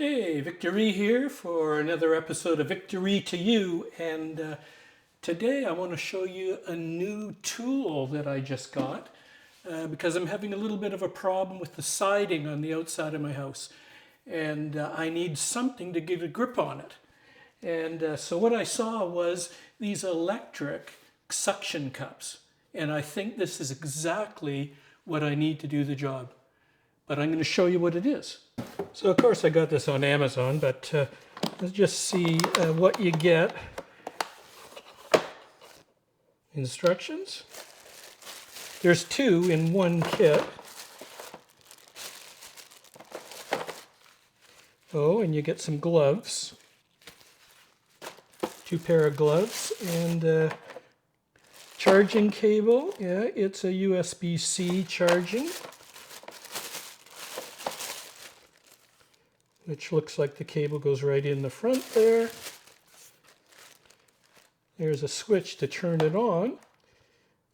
Hey, Victory here for another episode of Victory to You. And today I want to show you a new tool that I just got because I'm having a little bit of a problem with the siding on the outside of my house. And I need something to get a grip on it. And so what I saw was these electric suction cups. And I think this is exactly what I need to do the job. But I'm going to show you what it is. So of course I got this on Amazon, but let's just see what you get. Instructions. There's two in one kit. Oh, and you get some gloves. Two pair of gloves and charging cable. Yeah, it's a USB-C charging, which looks like the cable goes right in the front there. There's a switch to turn it on.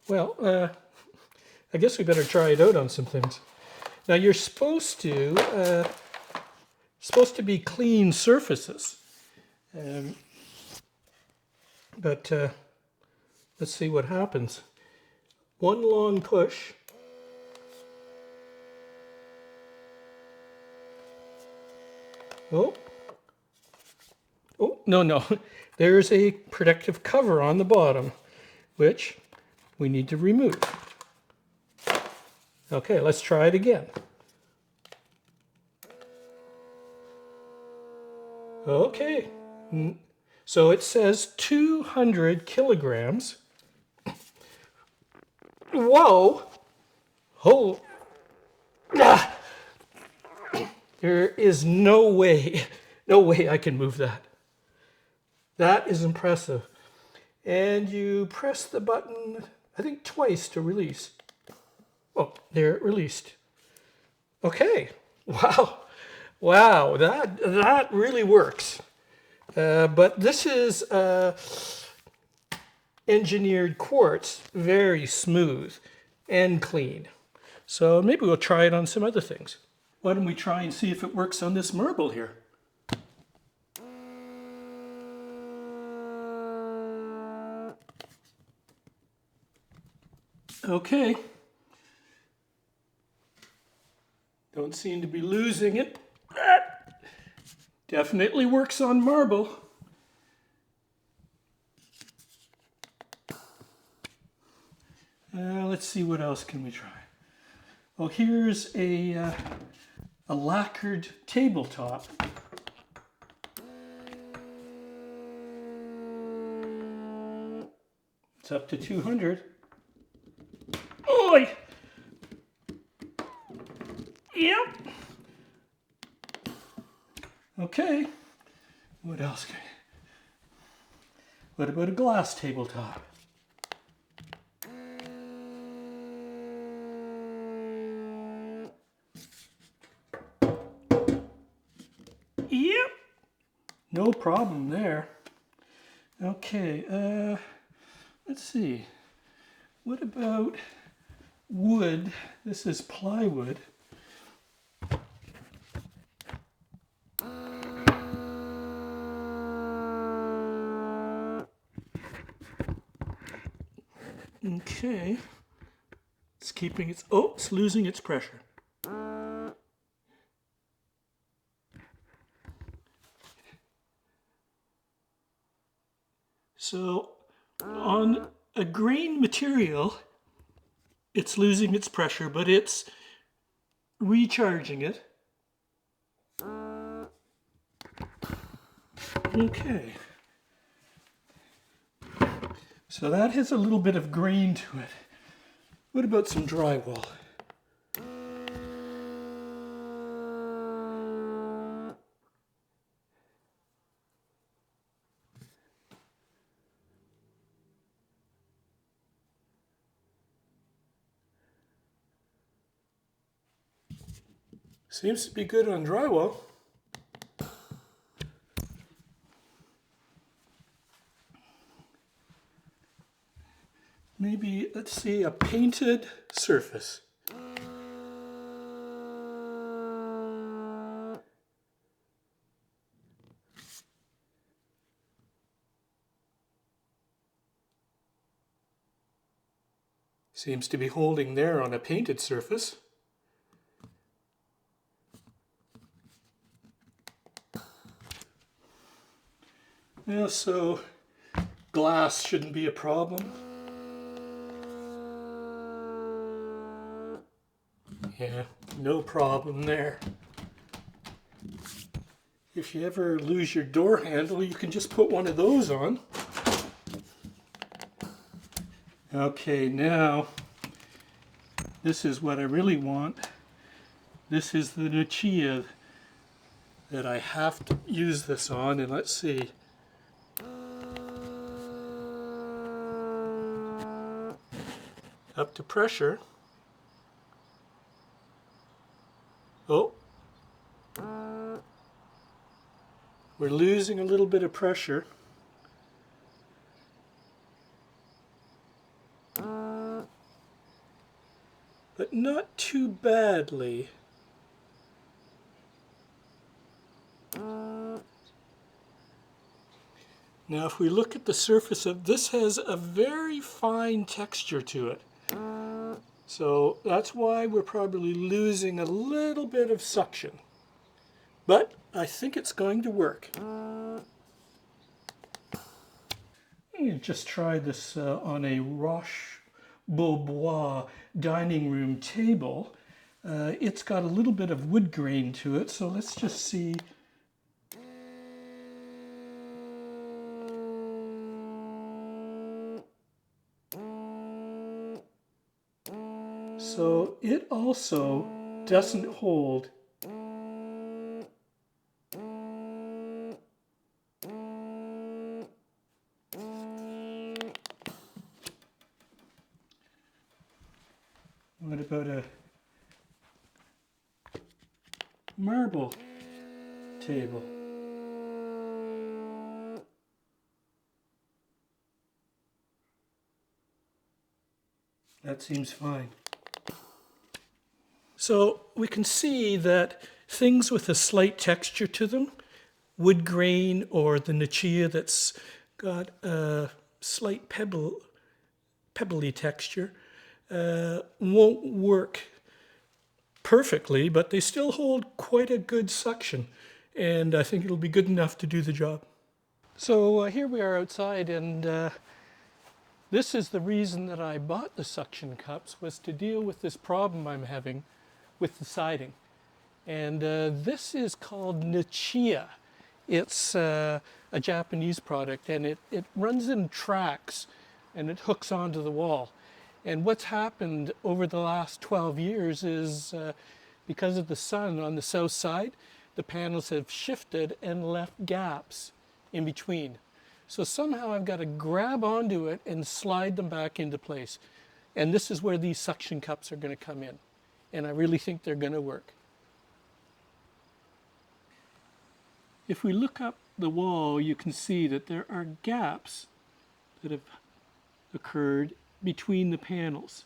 Well, I guess we better try it out on some things. Now you're supposed to be clean surfaces, but let's see what happens. One long push. Oh, no. There's a protective cover on the bottom, which we need to remove. Okay, let's try it again. Okay, so it says 200 kilograms. Whoa! Oh! Ah. There is no way I can move that. That is impressive. And you press the button, I think twice to release. Oh, there it released. Okay, wow, that really works. But this is engineered quartz, very smooth and clean. So maybe we'll try it on some other things. Why don't we try and see if it works on this marble here? Okay. Don't seem to be losing it. That definitely works on marble. Let's see, what else can we try? Well, here's a lacquered tabletop. It's up to 200. Oi! Yep. Okay. What else can What about a glass tabletop? Yep. No problem there. Okay, let's see. What about wood? This is plywood. Okay. It's losing its pressure. So on a grain material, it's losing its pressure, but it's recharging it. Okay. So that has a little bit of grain to it. What about some drywall? Seems to be good on drywall. Maybe, let's see, a painted surface. Seems to be holding there on a painted surface. Yeah, so glass shouldn't be a problem. Yeah, no problem there. If you ever lose your door handle, you can just put one of those on. Okay, now this is what I really want. This is the Nichiha that I have to use this on, and let's see. Up to pressure. Oh, we're losing a little bit of pressure. But not too badly. Now if we look at the surface of this, has a very fine texture to it. So that's why we're probably losing a little bit of suction. But I think it's going to work. Just try this on a Roche-Beaubois dining room table. It's got a little bit of wood grain to it, so let's just see. So it also doesn't hold. What about a marble table? That seems fine. So we can see that things with a slight texture to them, wood grain or the Nichiha that's got a slight pebbly texture, won't work perfectly, but they still hold quite a good suction, and I think it'll be good enough to do the job. So here we are outside, and this is the reason that I bought the suction cups, was to deal with this problem I'm having with the siding. And this is called Nichiha. It's a Japanese product, and it runs in tracks and it hooks onto the wall. And what's happened over the last 12 years is because of the sun on the south side, the panels have shifted and left gaps in between. So somehow I've got to grab onto it and slide them back into place. And this is where these suction cups are going to come in. And I really think they're going to work. If we look up the wall, you can see that there are gaps that have occurred between the panels.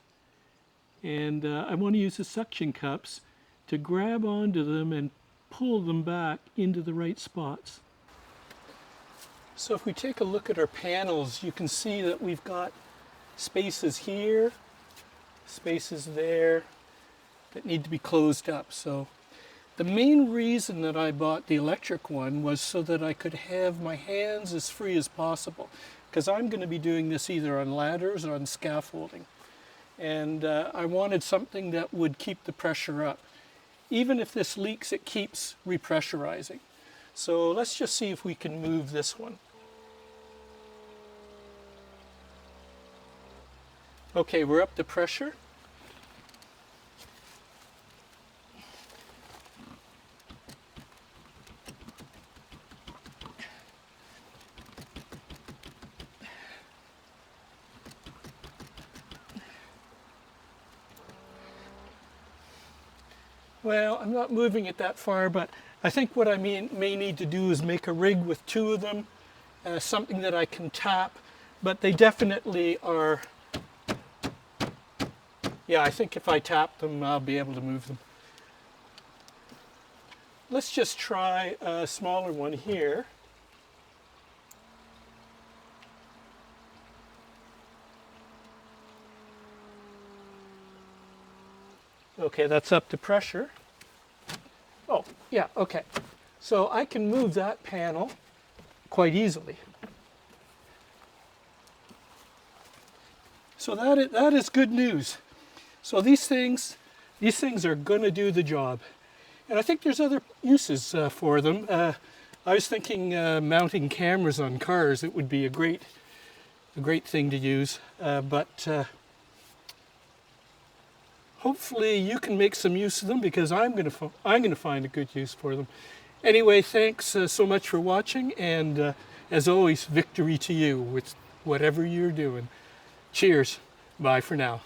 And I want to use the suction cups to grab onto them and pull them back into the right spots. So if we take a look at our panels, you can see that we've got spaces here, spaces there that need to be closed up. So the main reason that I bought the electric one was so that I could have my hands as free as possible, because I'm going to be doing this either on ladders or on scaffolding. And I wanted something that would keep the pressure up. Even if this leaks, it keeps repressurizing. So let's just see if we can move this one. Okay, we're up to pressure. Well, I'm not moving it that far, but I think what I may need to do is make a rig with two of them, something that I can tap, but they definitely are, yeah, I think if I tap them, I'll be able to move them. Let's just try a smaller one here. Okay, that's up to pressure. Oh, yeah, okay. So I can move that panel quite easily. So that is good news. So these things are going to do the job. And I think there's other uses for them. I was thinking mounting cameras on cars. It would be a great thing to use. But hopefully you can make some use of them, because I'm going to find a good use for them. Anyway, thanks so much for watching, and as always, victory to you with whatever you're doing. Cheers. Bye for now.